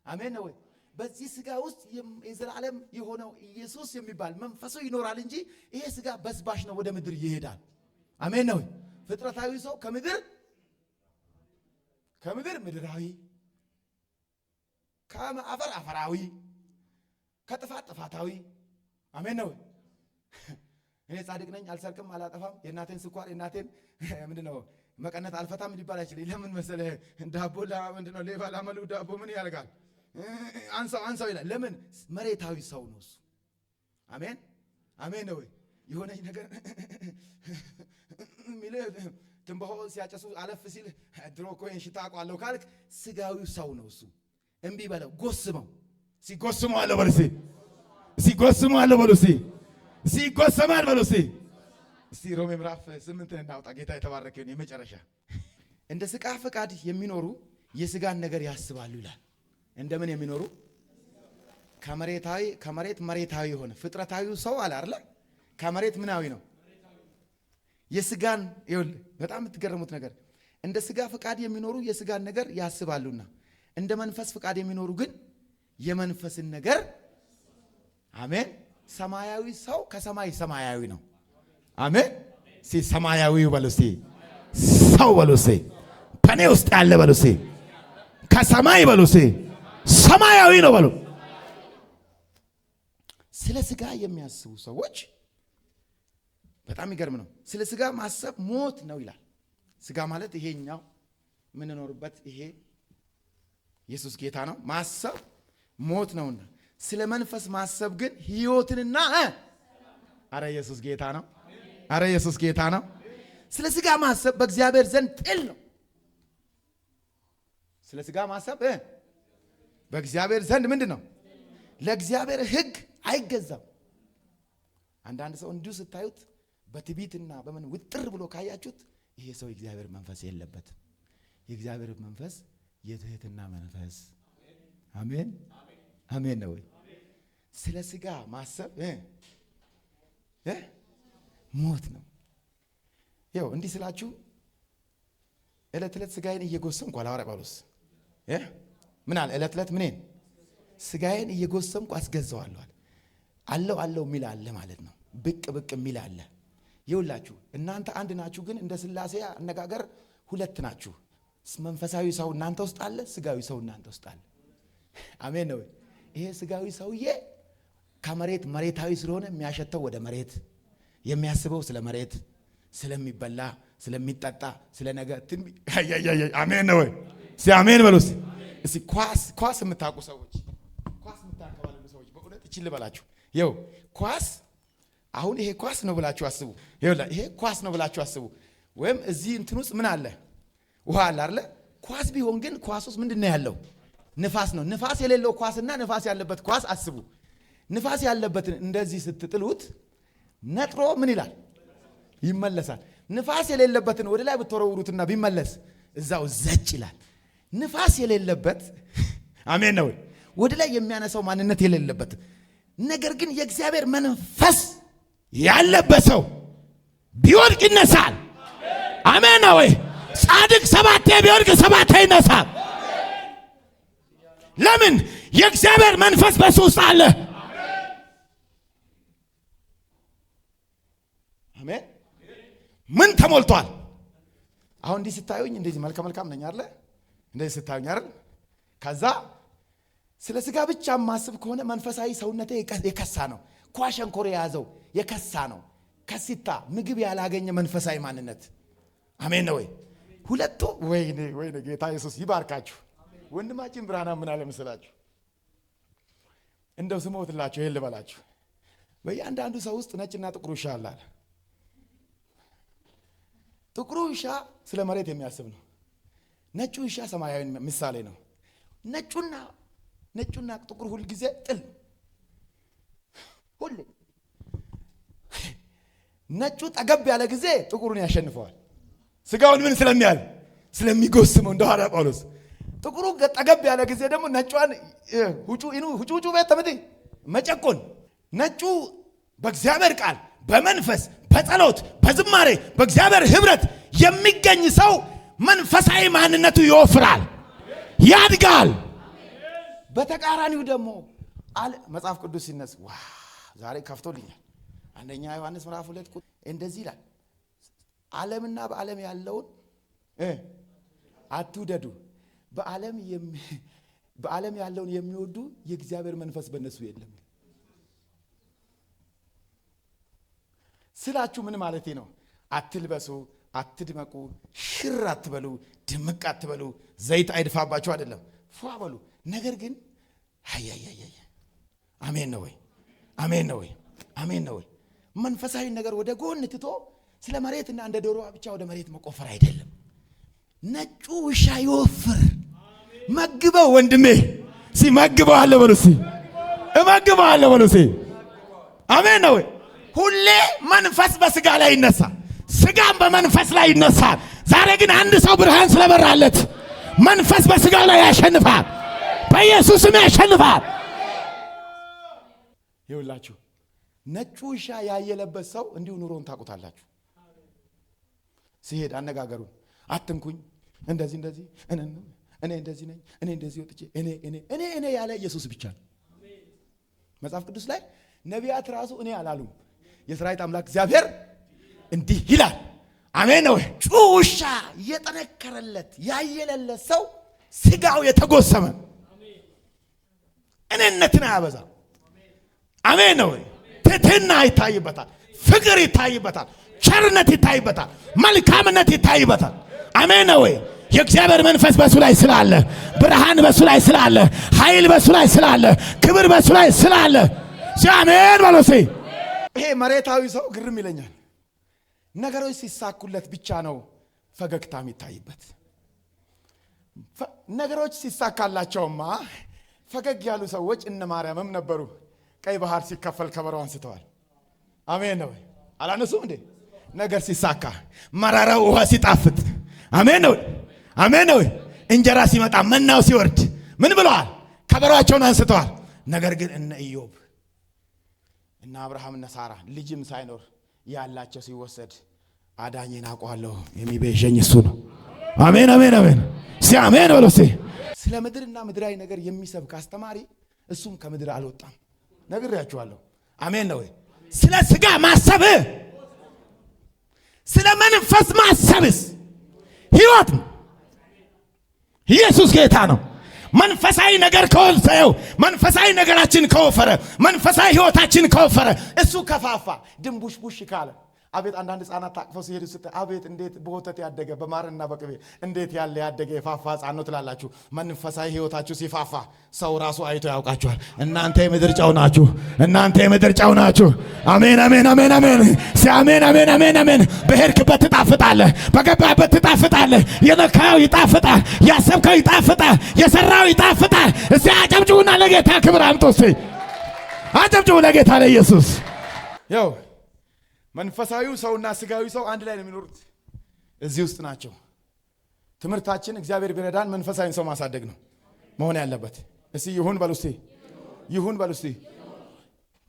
አሜን ነው ወይ? በዚህ ሥጋ ውስጥ የዘላለም የሆነው ኢየሱስ የሚባል መንፈሱ ይኖራል እንጂ ይሄ ሥጋ በስባሽ ነው፣ ወደ ምድር ይሄዳል። አሜን ነው ወይ? ፍጥረታዊ ሰው ከምድር ምድራዊ፣ ከአፈር አፈራዊ፣ ከጥፋት ጥፋታዊ። አሜን ነው። እኔ ጻድቅ ነኝ፣ አልሰርቅም፣ አላጠፋም፣ የእናቴን ስኳር የእናቴን ምንድነው መቀነት አልፈታም ሊባል አይችልም። ለምን መሰለህ? ዳቦ ምንድነው ሌባ ላመሉ ዳቦ ምን ያደርጋል? አንሳው ይላል። ለምን? መሬታዊ ሰው ነው እሱ። አሜን አሜን ነው። የሆነች ነገር ሚለ ትንባሆ ሲያጨሱ አለፍ ሲል ድሮ እኮ ሽታ አውቀዋለሁ ካልክ ሥጋዊ ሰው ነው እሱ። እምቢ በለው፣ ጎስመው። ሲጎስመው አለ በሉ እስቲ፣ ሲጎስመው አለ በሉ እስቲ፣ ሲጎሰማል በሉ እስቲ። እስቲ ሮሜ ምዕራፍ 8 እናውጣ። ጌታ የተባረከ ይሁን። የመጨረሻ እንደ ሥጋ ፈቃድ የሚኖሩ የሥጋን ነገር ያስባሉ ይላል። እንደምን የሚኖሩ? ከመሬት መሬታዊ የሆነ ፍጥረታዊው ሰው አለ አይደል? ከመሬት ምናዊ ነው? የሥጋን ይኸውልህ፣ በጣም የምትገረሙት ነገር እንደ ሥጋ ፈቃድ የሚኖሩ የሥጋን ነገር ያስባሉና እንደ መንፈስ ፈቃድ የሚኖሩ ግን የመንፈስን ነገር። አሜን። ሰማያዊ ሰው ከሰማይ ሰማያዊ ነው። አሜን። ሰማያዊ በሉ እስቲ፣ ሰው በሉ እስቲ፣ በኔ ውስጥ ያለ በሉ እስቲ፣ ከሰማይ በሉ እስቲ፣ ሰማያዊ ነው በሉ። ስለ ሥጋ የሚያስቡ ሰዎች በጣም ይገርም ነው። ስለ ሥጋ ማሰብ ሞት ነው ይላል። ሥጋ ማለት ይሄኛው የምንኖርበት ይሄ ኢየሱስ ጌታ ነው። ማሰብ ሞት ነውና ስለ መንፈስ ማሰብ ግን ሕይወትንና አረ ኢየሱስ ጌታ ነው። አረ ኢየሱስ ጌታ ነው። ስለ ሥጋ ማሰብ በእግዚአብሔር ዘንድ ጥል ነው። ስለ ሥጋ ማሰብ በእግዚአብሔር ዘንድ ምንድን ነው? ለእግዚአብሔር ሕግ አይገዛም። አንዳንድ ሰው እንዲሁ ስታዩት በትዕቢትና በምን ውጥር ብሎ ካያችሁት ይሄ ሰው የእግዚአብሔር መንፈስ የለበትም። የእግዚአብሔር መንፈስ የትህትና መንፈስ። አሜን አሜን ነው ወይ? ስለ ሥጋ ማሰብ ሞት ነው። ያው እንዲህ ስላችሁ ዕለት ዕለት ሥጋዬን እየጎሰምኩ ሐዋርያ ጳውሎስ ምን አለ? ዕለት ዕለት ምንን ሥጋዬን እየጎሰምኩ አስገዛዋለሁ አለው የሚል አለ ማለት ነው። ብቅ የሚል አለ። ይኸውላችሁ እናንተ አንድ ናችሁ፣ ግን እንደ ሥላሴ አነጋገር ሁለት ናችሁ። መንፈሳዊ ሰው እናንተ ውስጥ አለ፣ ሥጋዊ ሰው እናንተ ውስጥ አለ። አሜን ነው። ይሄ ሥጋዊ ሰውዬ ከመሬት መሬታዊ ስለሆነ የሚያሸተው ወደ መሬት፣ የሚያስበው ስለ መሬት፣ ስለሚበላ ስለሚጠጣ፣ ስለ ነገ አሜን ነው። አሜን በሉ እስቲ። ኳስ የምታውቁ ሰዎች፣ ኳስ የምታከባሉ ሰዎች በእውነት እቺ ልበላችሁ። ይኸው ኳስ አሁን ይሄ ኳስ ነው ብላችሁ አስቡ። ይሄ ኳስ ነው ብላችሁ አስቡ። ወይም እዚህ እንትን ውስጥ ምን አለ? ውሃ አለ አይደለ? ኳስ ቢሆን ግን ኳስ ውስጥ ምንድን ነው ያለው? ንፋስ ነው። ንፋስ የሌለው ኳስና ንፋስ ያለበት ኳስ አስቡ። ንፋስ ያለበትን እንደዚህ ስትጥሉት ነጥሮ ምን ይላል? ይመለሳል። ንፋስ የሌለበትን ወደ ላይ ብትወረውሩትና ቢመለስ እዛው ዘጭ ይላል። ንፋስ የሌለበት አሜን ነው፣ ወደ ላይ የሚያነሳው ማንነት የሌለበት ነገር ግን የእግዚአብሔር መንፈስ ያለበት ሰው ቢወድቅ ይነሳል። አሜን ነው። ጻድቅ 7 ቢወድቅ 7 ይነሳል። ለምን? የእግዚአብሔር መንፈስ በሱ ውስጥ አለ። አሜን። ምን ተሞልቷል? አሁን እንዲህ ስታዩኝ እንደዚህ መልካም ነኝ አይደል? እንደዚህ ስታዩኝ አይደል? ከዛ ስለ ስጋ ብቻ ማስብ ከሆነ መንፈሳዊ ሰውነቴ የከሳ ነው። ኳሸንኮር የያዘው የከሳ ነው። ከሲታ ምግብ ያላገኘ መንፈሳዊ ማንነት። አሜን ነው ወይ? ሁለቱ ወይኔ ጌታ ኢየሱስ ይባርካችሁ። ወንድማችን ብርሃና ምን አለ መሰላችሁ? እንደው ስሞትላችሁ ይሄን ልበላችሁ። በእያንዳንዱ ሰው ውስጥ ነጭና ጥቁር ውሻ አለ። ጥቁሩ ውሻ ስለ መሬት የሚያስብ ነው። ነጩ ውሻ ሰማያዊ ምሳሌ ነው። ነጩና ጥቁር ሁል ጊዜ ጥል ሁሌ ነጩ ጠገብ ያለ ጊዜ ጥቁሩን ያሸንፈዋል። ስጋውን ምን ስለሚያል ስለሚጎስመው እንደ ሐዋርያ ጳውሎስ። ጥቁሩ ጠገብ ያለ ጊዜ ደግሞ ነጯን ሁጩ ቤት ተመቲ መጨቆን። ነጩ በእግዚአብሔር ቃል በመንፈስ በጸሎት በዝማሬ በእግዚአብሔር ህብረት የሚገኝ ሰው መንፈሳዊ ማንነቱ ይወፍራል፣ ያድጋል። በተቃራኒው ደግሞ መጽሐፍ ቅዱስ ሲነስ ዛሬ ከፍቶልኛል። አንደኛ ዮሐንስ ምዕራፍ 2 እንደዚህ ይላል፣ ዓለምና በዓለም ያለውን አትውደዱ። በዓለም ያለውን የሚወዱ የእግዚአብሔር መንፈስ በእነሱ የለም ስላችሁ ምን ማለቴ ነው? አትልበሱ፣ አትድመቁ፣ ሽር አትበሉ፣ ድምቅ አትበሉ፣ ዘይት አይድፋባችሁ አይደለም፣ ፏ በሉ። ነገር ግን አሜን ነው ወይ? አሜን ነው ወይ? አሜን ነው ወይ? መንፈሳዊ ነገር ወደ ጎን ትቶ ስለ መሬትና እንደ ዶሮ ብቻ ወደ መሬት መቆፈር አይደለም። ነጩ ውሻ ይወፍር። መግበው ወንድሜ ሲመግበው አለ በሉሲ እመግበው አለ በሉሲ። አሜን ነው ወይ? ሁሌ መንፈስ በስጋ ላይ ይነሳል፣ ስጋም በመንፈስ ላይ ይነሳል። ዛሬ ግን አንድ ሰው ብርሃን ስለበራለት መንፈስ በስጋ ላይ ያሸንፋል፣ በኢየሱስም ያሸንፋል። ይውላችሁ ነጩ ውሻ ያየለበት ሰው እንዲሁ ኑሮን ታውቁታላችሁ። ሲሄድ አነጋገሩን አትንኩኝ፣ እንደዚህ እኔ እንደዚህ ነኝ፣ እኔ እንደዚህ ወጥቼ እኔ ያለ ኢየሱስ ብቻ ነው። መጽሐፍ ቅዱስ ላይ ነቢያት ራሱ እኔ አላሉም። የሰራዊት አምላክ እግዚአብሔር እንዲህ ይላል። አሜን ነው። ጩ ውሻ የጠነከረለት ያየለለት ሰው ስጋው የተጎሰመ እኔነትን አያበዛም። አሜን ነው። ትህትና ይታይበታል፣ ፍቅር ይታይበታል፣ ቸርነት ይታይበታል፣ መልካምነት ይታይበታል። አሜን ነው። የእግዚአብሔር መንፈስ በሱ ላይ ስላለ፣ ብርሃን በሱ ላይ ስላለ፣ ኃይል በሱ ላይ ስላለ፣ ክብር በሱ ላይ ስላለ አሜን በሉሲ። ይሄ መሬታዊ ሰው ግርም ይለኛል። ነገሮች ሲሳኩለት ብቻ ነው ፈገግታ የሚታይበት። ነገሮች ሲሳካላቸውማ ፈገግ ያሉ ሰዎች እነ ማርያምም ነበሩ። ቀይ ባህር ሲከፈል ከበሮ አንስተዋል። አሜን ነው። አላነሱም እንዴ? ነገር ሲሳካ፣ መራራው ውሃ ሲጣፍጥ፣ አሜን ነው። አሜን ነው። እንጀራ ሲመጣ፣ መናው ሲወርድ ምን ብለዋል? ከበሮአቸውን አንስተዋል። ነገር ግን እነ ኢዮብ እና አብርሃም እና ሳራ ልጅም ሳይኖር ያላቸው ሲወሰድ አዳኝን አውቀዋለሁ የሚቤዠኝ እሱ ነው። አሜን አሜን አሜን። አሜን በሉ። ስለ ምድርና ምድራዊ ነገር የሚሰብክ አስተማሪ እሱም ከምድር አልወጣም። ነግሬያችኋለሁ። አሜን ነው። ስለ ስጋ ማሰብ፣ ስለ መንፈስ ማሰብስ ሕይወት ነው። ኢየሱስ ጌታ ነው። መንፈሳዊ ነገር ከወልሰው መንፈሳዊ ነገራችን ከወፈረ መንፈሳዊ ህይወታችን ከወፈረ እሱ ከፋፋ ድንቡሽቡሽ ካለ አቤት አንዳንድ ህፃናት ታቅፈው ሲሄዱ አቤት እንዴት በወተት ያደገ በማርና በቅቤ እንዴት ያለ ያደገ የፋፋ ህፃን ነው ትላላችሁ። መንፈሳዊ ህይወታችሁ ሲፋፋ ሰው ራሱ አይቶ ያውቃችኋል። እናንተ የምድር ጨው ናችሁ፣ እናንተ የምድር ጨው ናችሁ። አሜን አሜን አሜን አሜን። አሜን አሜን አሜን አሜን። በሄድክበት ትጣፍጣለህ፣ በገባበት ትጣፍጣለህ። የነካው ይጣፍጣል፣ ያሰብከው ይጣፍጣል፣ የሰራው ይጣፍጣል። እስቲ አጨብጭቡና ለጌታ ክብር አምጡ። እስቲ አጨብጭቡ ለጌታ ለኢየሱስ። ያው መንፈሳዊው ሰውና ስጋዊ ሰው አንድ ላይ ነው የሚኖሩት። እዚህ ውስጥ ናቸው። ትምህርታችን እግዚአብሔር ቢረዳን መንፈሳዊን ሰው ማሳደግ ነው መሆን ያለበት። እስቲ ይሁን በሉ እስቲ፣ ይሁን በሉ እስቲ።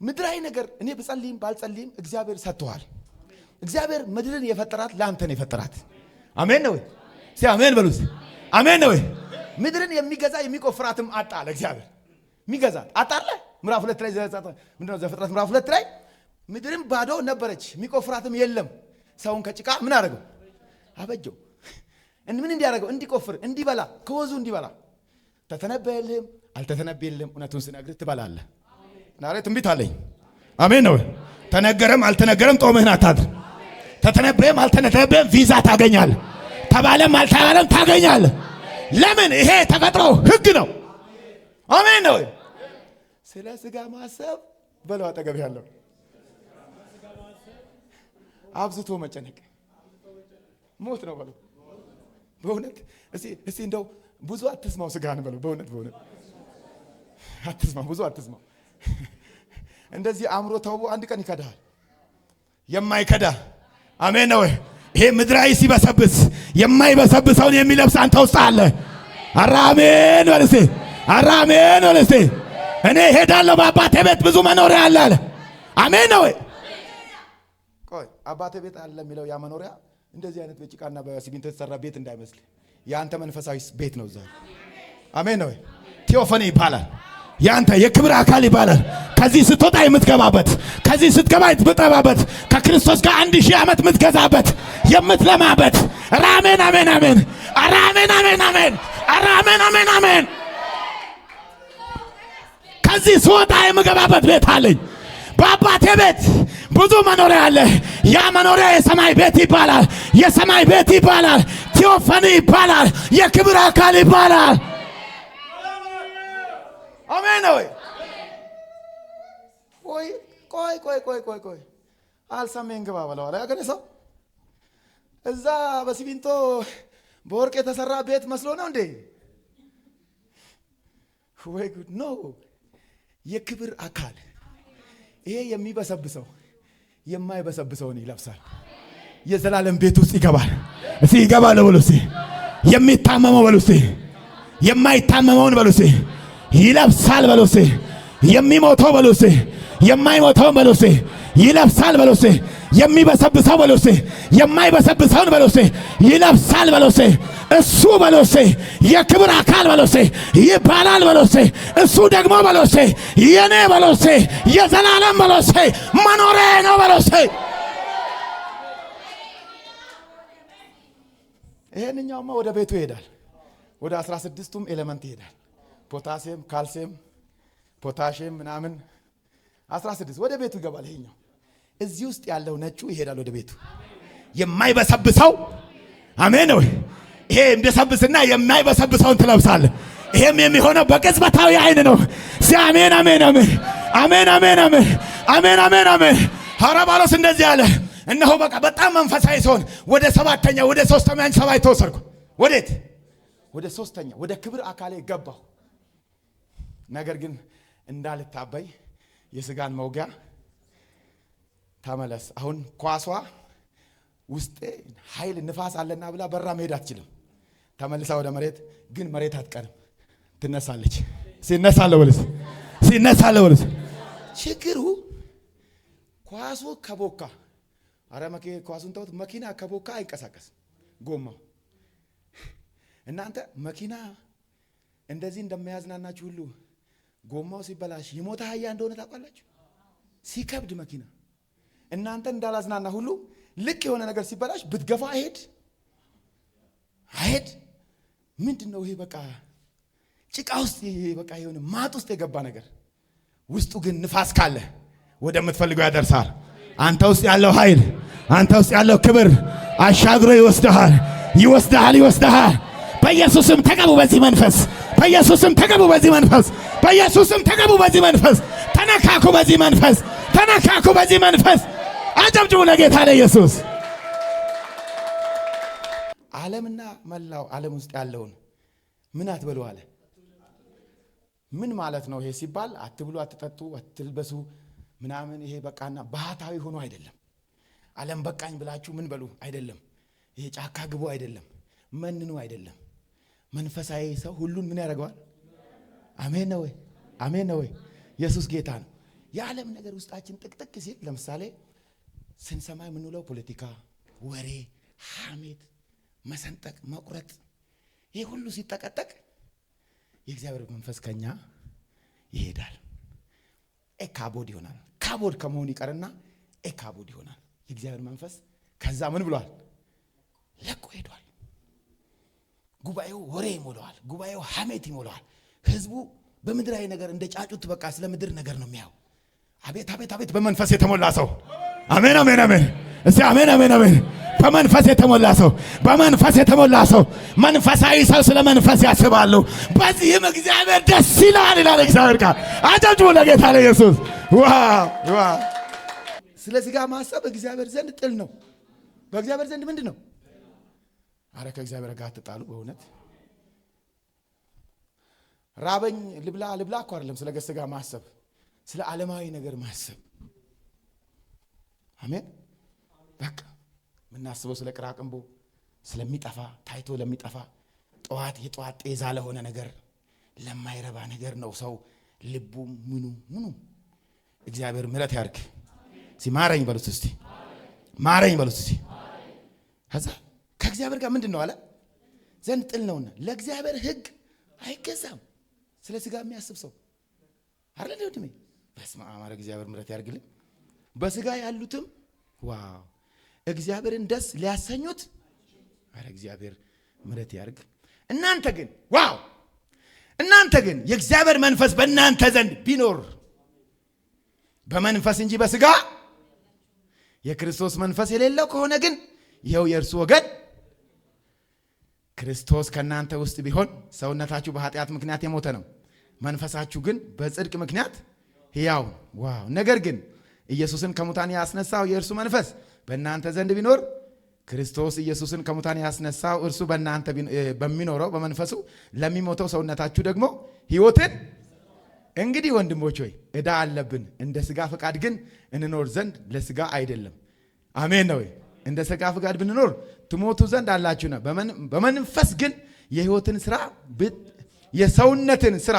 ምድራዊ ነገር እኔ ብጸልይም ባልጸልይም እግዚአብሔር ሰጥቷል። እግዚአብሔር ምድርን የፈጠራት ለአንተ ነው የፈጠራት። አሜን ነው ወይ? እስቲ አሜን በሉ እስቲ። አሜን ነው ወይ? ምድርን የሚገዛ የሚቆፍራትም አጣ አለ እግዚአብሔር። የሚገዛት አጣለ። ምዕራፍ 2 ላይ ምንድነው? ዘፍጥረት ምዕራፍ 2 ላይ ምድርም ባዶ ነበረች የሚቆፍራትም የለም። ሰውን ከጭቃ ምን አደረገው? አበጀው። ምን እንዲያደርገው? እንዲቆፍር፣ እንዲበላ፣ ከወዙ እንዲበላ። ተተነበየልህም አልተተነበየልህም እውነቱን ስነግርህ ትበላለህ። ናሬ ትንቢት አለኝ። አሜን ነው። ተነገረም አልተነገረም ጦምህን አታድር። ተተነበየም አልተተነበየም ቪዛ ታገኛለህ። ተባለም አልተባለም ታገኛለህ። ለምን? ይሄ ተፈጥሮ ህግ ነው። አሜን ነው። ስለ ስጋ ማሰብ በለው አጠገብ ያለው አብዝቶ መጨነቅ ሞት ነው በለው። በእውነት እስቲ እንደው ብዙ አትስማው ስጋን በለው። በእውነት አትስማው፣ ብዙ አትስማው። እንደዚህ አእምሮ ተውቦ አንድ ቀን ይከዳል። የማይከዳ አሜን ነው። ይሄ ምድራዊ ሲበሰብስ የማይበሰብሰውን የሚለብስ አንተ ውስጥ አለ። አራሜን ወለሴ፣ አራሜን ወለሴ። እኔ ሄዳለሁ በአባቴ ቤት ብዙ መኖሪያ አለ አለ። አሜን ነው። ቆይ አባቴ ቤት አለ የሚለው ያ መኖሪያ እንደዚህ አይነት በጭቃና በሲሚንቶ የተሰራ ቤት እንዳይመስል ያንተ መንፈሳዊ ቤት ነው። ዛሬ አሜን ነው። ቴዎፈኒ ይባላል። ያንተ የክብር አካል ይባላል። ከዚህ ስትወጣ የምትገባበት፣ ከዚህ ስትገባ የምትጠባበት፣ ከክርስቶስ ጋር 1000 ዓመት የምትገዛበት፣ የምትለማበት። አሜን አሜን አሜን። አሜን አሜን አሜን። አሜን አሜን አሜን። ከዚህ ስወጣ የምገባበት ቤት አለኝ። በአባቴ ቤት ብዙ መኖሪያ አለ። ያ መኖሪያ የሰማይ ቤት ይባላል። የሰማይ ቤት ይባላል። ቴዎፈኒ ይባላል። የክብር አካል ይባላል። አሜን ነው። ቆይ አልሰሜን ግባ በለው አለ ያገሬ ሰው። እዛ በሲሚንቶ በወርቅ የተሰራ ቤት መስሎ ነው እንዴ? ወይ ጉድ ነው። የክብር አካል ይሄ የሚበሰብሰው የማይበሰብሰውን ይለብሳል። የዘላለም ቤት ውስጥ ይገባል። እስቲ ይገባል በሉ እስቲ። የሚታመመው በሉ እስቲ። የማይታመመውን በሉ እስቲ ይለብሳል በሉ እስቲ። የሚሞተው በሉ እስቲ የማይሞተው በሉ እስቲ ይለብሳል በሉ እስቲ። የሚበሰብሰው በሉ እስቲ የማይበሰብሰውን በሉ እስቲ ይለብሳል በሉ እስቲ። እሱ በሉ እስቲ የክብር አካል በሉ እስቲ ይባላል በሉ እስቲ። እሱ ደግሞ በሉ እስቲ የኔ በሉ እስቲ የዘላለም በሉ እስቲ መኖሪያ ነው በሉ እስቲ። ይሄንኛውማ ወደ ቤቱ ይሄዳል። ወደ 16ቱም ኤሌመንት ይሄዳል። ፖታሲየም፣ ካልሲየም፣ ፖታሺየም ምናምን 16 ወደ ቤቱ ይገባል። ይሄኛው እዚህ ውስጥ ያለው ነጩ ይሄዳል ወደ ቤቱ። የማይበሰብሰው አሜን ነው። ይሄ እንደሰብስና የማይበሰብሰውን ትለብሳለህ። ይሄም የሚሆነው በቅጽበታዊ አይን ነው። አሜን አሜን አሜን አሜን አሜን አሜን አሜን አሜን አሜን። ሐዋርያው ጳውሎስ እንደዚህ አለ። እነሆ በቃ በጣም መንፈሳዊ ሲሆን ወደ 7ኛ ወደ 3ኛ ሰማይ ተወሰድኩ። ወዴት? ወደ 3ኛ ወደ ክብር አካሌ ገባሁ። ነገር ግን እንዳልታበይ የስጋን መውጊያ ተመለስ። አሁን ኳሷ ውስጤ ኃይል ንፋስ አለና ብላ በራ መሄድ አትችልም። ተመልሳ ወደ መሬት ግን መሬት አትቀርም፣ ትነሳለች። ሲነሳለ ወልስ ሲነሳለ ወልስ ችግሩ ኳሱ ከቦካ ኳሱን ተውት። መኪና ከቦካ አይንቀሳቀስም ጎማው። እናንተ መኪና እንደዚህ እንደሚያዝናናችሁ ሁሉ ጎማው ሲበላሽ የሞተ አህያ እንደሆነ ታውቃላችሁ። ሲከብድ መኪና እናንተ እንዳላዝናና ሁሉ ልክ የሆነ ነገር ሲበላሽ ብትገፋ አይሄድ። ምንድነው ይሄ? በቃ ጭቃ ውስጥ በቃ የሆነ ማጥ ውስጥ የገባ ነገር ውስጡ ግን ንፋስ ካለ ወደምትፈልገው ያደርሳል። አንተ ውስጥ ያለው ኃይል፣ አንተ ውስጥ ያለው ክብር አሻግሮ ይወስድሃል። በኢየሱስም ተቀቡ በዚህ መንፈስ። በኢየሱስም ተቀቡ በዚህ መንፈስ። በኢየሱስም ተቀቡ በዚህ መንፈስ። ተነካኩ በዚህ መንፈስ። ተነካኩ በዚህ መንፈስ። አጨብጭቡ ለጌታ ለኢየሱስ። ዓለምና መላው ዓለም ውስጥ ያለውን ምን አትበሉ አለ። ምን ማለት ነው ይሄ ሲባል? አትብሉ፣ አትጠጡ፣ አትልበሱ ምናምን ይሄ በቃና ባህታዊ ሆኖ አይደለም። ዓለም በቃኝ ብላችሁ ምን በሉ አይደለም። ይሄ ጫካ ግቡ አይደለም። መንኑ አይደለም። መንፈሳዊ ሰው ሁሉን ምን ያደርገዋል? አሜን ነው ወይ? አሜን ነው ወይ? ኢየሱስ ጌታ ነው። የዓለም ነገር ውስጣችን ጥቅጥቅ ሲል ለምሳሌ ስንሰማ የምንውለው ፖለቲካ፣ ወሬ፣ ሐሜት፣ መሰንጠቅ፣ መቁረጥ ይሄ ሁሉ ሲጠቀጠቅ የእግዚአብሔር መንፈስ ከኛ ይሄዳል። ኤካቦድ ይሆናል። ካቦድ ከመሆን ይቀርና ኤካቦድ ይሆናል። የእግዚአብሔር መንፈስ ከዛ ምን ብሏል? ለቆ ሄዷል። ጉባኤው ወሬ ይሞላዋል። ጉባኤው ሐሜት ይሞላዋል። ህዝቡ በምድራዊ ነገር እንደ ጫጩት በቃ ስለ ምድር ነገር ነው የሚያው። አቤት አቤት አቤት! በመንፈስ የተሞላ ሰው አሜን አሜን አሜን! እስቲ አሜን አሜን አሜን! በመንፈስ የተሞላ ሰው፣ በመንፈስ የተሞላ ሰው፣ መንፈሳዊ ሰው ስለ መንፈስ ያስባሉ። በዚህም እግዚአብሔር ደስ ይላል ይላል እግዚአብሔር ቃል። አጨብጭቡ ለጌታ ለኢየሱስ። ዋው! ስለ ሥጋ ማሰብ እግዚአብሔር ዘንድ ጥል ነው። በእግዚአብሔር ዘንድ ምንድን ነው? አረ ከእግዚአብሔር ጋር አትጣሉ። በእውነት ራበኝ ልብላ ልብላ እኮ አይደለም ስለ ሥጋ ማሰብ፣ ስለ ዓለማዊ ነገር ማሰብ። አሜን። በቃ ምናስበው ስለ ቅራቅንቦ ስለሚጠፋ ታይቶ ለሚጠፋ የጠዋት ጤዛ ለሆነ ነገር ለማይረባ ነገር ነው ሰው ልቡ ምኑ። እግዚአብሔር ምሕረት ያርግ። ሲማረኝ በሉት እስቲ፣ ማረኝ በሉት እስቲ። ከዛ ከእግዚአብሔር ጋር ምንድን ነው አለ ዘንድ ጥል ነውና ለእግዚአብሔር ሕግ አይገዛም። ስለ ሥጋ የሚያስብ ሰው አይደል ወድሜ? በስመ አብ አረ እግዚአብሔር ምሕረት ያርግልኝ። በሥጋ ያሉትም ዋው እግዚአብሔርን ደስ ሊያሰኙት አረ እግዚአብሔር ምሕረት ያርግ። እናንተ ግን የእግዚአብሔር መንፈስ በእናንተ ዘንድ ቢኖር በመንፈስ እንጂ በሥጋ የክርስቶስ መንፈስ የሌለው ከሆነ ግን ይኸው የእርሱ ወገን። ክርስቶስ ከእናንተ ውስጥ ቢሆን ሰውነታችሁ በኃጢአት ምክንያት የሞተ ነው፣ መንፈሳችሁ ግን በጽድቅ ምክንያት ሕያው። ዋው! ነገር ግን ኢየሱስን ከሙታን ያስነሳው የእርሱ መንፈስ በእናንተ ዘንድ ቢኖር ክርስቶስ ኢየሱስን ከሙታን ያስነሳው እርሱ በእናንተ በሚኖረው በመንፈሱ ለሚሞተው ሰውነታችሁ ደግሞ ሕይወትን። እንግዲህ ወንድሞች ሆይ ዕዳ አለብን፣ እንደ ሥጋ ፈቃድ ግን እንኖር ዘንድ ለሥጋ አይደለም። አሜን ነው። እንደ ሥጋ ፈቃድ ብንኖር ትሞቱ ዘንድ አላችሁ ነው። በመንፈስ ግን የሕይወትን ሥራ የሰውነትን ሥራ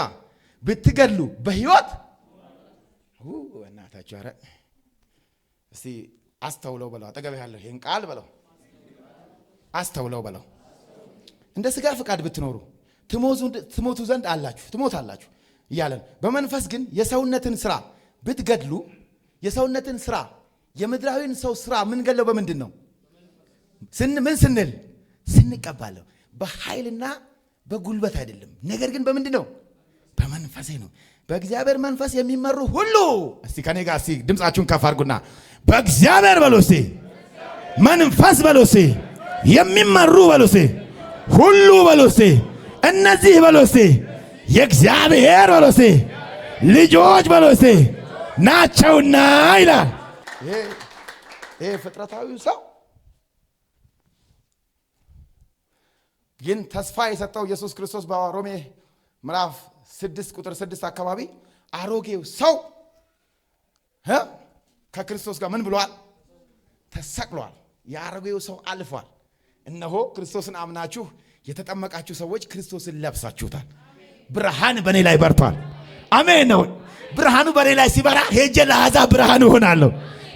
ብትገድሉ በሕይወት እናታችሁ። ኧረ እስቲ አስተውለው በለው። አጠገብ ያለው ይሄን ቃል በለው፣ አስተውለው በለው። እንደ ሥጋ ፈቃድ ብትኖሩ ትሞቱ ዘንድ አላችሁ፣ ትሞታላችሁ እያለን በመንፈስ ግን የሰውነትን ሥራ ብትገድሉ። የሰውነትን ሥራ የምድራዊን ሰው ሥራ ምን ገለው በምንድን ነው? ምን ስንል ስንቀባለው በኃይልና በጉልበት አይደለም፣ ነገር ግን በምንድን ነው? በመንፈሴ ነው። በእግዚአብሔር መንፈስ የሚመሩ ሁሉ እስቲ ከኔ ጋር እስቲ ድምጻችሁን ከፍ አድርጉና በእግዚአብሔር በሉ እስቲ፣ መንፈስ በሉ እስቲ፣ የሚመሩ በሉ እስቲ፣ ሁሉ በሉ እስቲ፣ እነዚህ በሉ እስቲ የእግዚአብሔር በሉ እስቲ ልጆች በሉ እስቲ ናቸውና ይላል። ይሄ ፍጥረታዊው ሰው ግን ተስፋ የሰጠው ኢየሱስ ክርስቶስ በሮሜ ምዕራፍ 6 ቁጥር 6 አካባቢ አሮጌው ሰው ከክርስቶስ ጋር ምን ብሏል? ተሰቅሏል። የአሮጌው ሰው አልፏል። እነሆ ክርስቶስን አምናችሁ የተጠመቃችሁ ሰዎች ክርስቶስን ለብሳችሁታል። ብርሃን በእኔ ላይ በርቷል። አሜን ነው። ብርሃኑ በእኔ ላይ ሲበራ ሄጄ ለአሕዛብ ብርሃን እሆናለሁ፣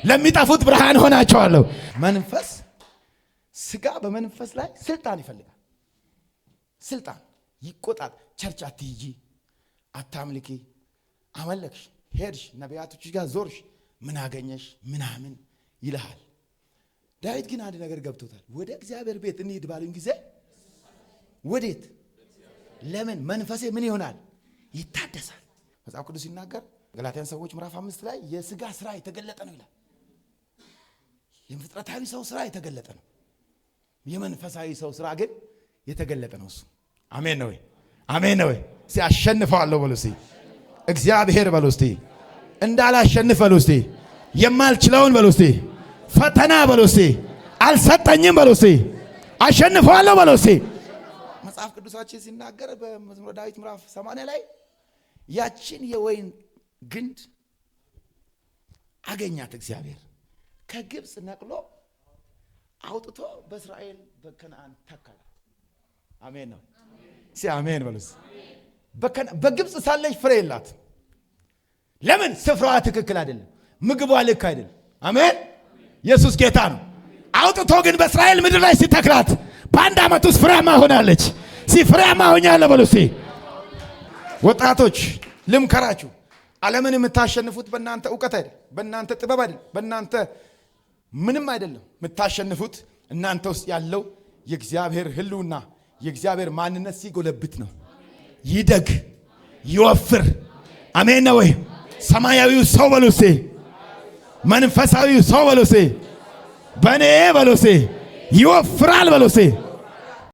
ለሚጠፉት ብርሃን ሆናቸዋለሁ። መንፈስ ሥጋ በመንፈስ ላይ ስልጣን ይፈልጋል። ስልጣን ይቆጣል። ቸርች አትሂጂ፣ አታምልኪ፣ አመለክሽ፣ ሄድሽ፣ ነቢያቶች ጋር ዞርሽ፣ ምን አገኘሽ ምናምን ይልሃል። ዳዊት ግን አንድ ነገር ገብቶታል። ወደ እግዚአብሔር ቤት እንሂድ ባሉኝ ጊዜ ወዴት? ለምን? መንፈሴ ምን ይሆናል? ይታደሳል። መጽሐፍ ቅዱስ ሲናገር ገላትያን ሰዎች ምዕራፍ 5 ላይ የሥጋ ሥራ የተገለጠ ነው ይላል። የፍጥረታዊ ሰው ሥራ የተገለጠ ነው። የመንፈሳዊ ሰው ሥራ ግን የተገለጠ ነው። እሱ አሜን ነው ወይ? አሜን ነው ወይ? እስቲ አሸንፈዋለሁ በሉ እስቲ፣ እግዚአብሔር በሉ እስቲ፣ እንዳላሸንፍ በሉ እስቲ፣ የማልችለውን በሉ እስቲ፣ ፈተና በሉ እስቲ፣ አልሰጠኝም በሉ እስቲ፣ አሸንፈዋለሁ በሉ እስቲ። መጽሐፍ ቅዱሳችን ሲናገር በመዝሙረ ዳዊት ምዕራፍ 80 ላይ ያችን የወይን ግንድ አገኛት እግዚአብሔር ከግብፅ ነቅሎ አውጥቶ በእስራኤል በከነዓን ተከለ። አሜን ነው። አሜን በሉስ። በግብፅ ሳለች ፍሬ የላት። ለምን? ስፍራዋ ትክክል አይደለም፣ ምግቧ ልክ አይደለም። አሜን። ኢየሱስ ጌታ ነው። አውጥቶ ግን በእስራኤል ምድር ላይ ሲተክላት በአንድ ዓመት ውስጥ ፍሬያማ ሆናለች። ፍሬያማ ሆኛለሁ በሉስ። ወጣቶች ልምከራችሁ፣ ዓለምን የምታሸንፉት በእናንተ እውቀት አይደለም፣ በእናንተ ጥበብ አይደለም፣ በእናንተ ምንም አይደለም። የምታሸንፉት እናንተ ውስጥ ያለው የእግዚአብሔር ሕልውና የእግዚአብሔር ማንነት ሲጎለብት ነው። ይደግ ይወፍር። አሜን ነው ወይ? ሰማያዊው ሰው በሉሴ፣ መንፈሳዊው ሰው በሉሴ፣ በኔ በሉሴ ይወፍራል በሉሴ።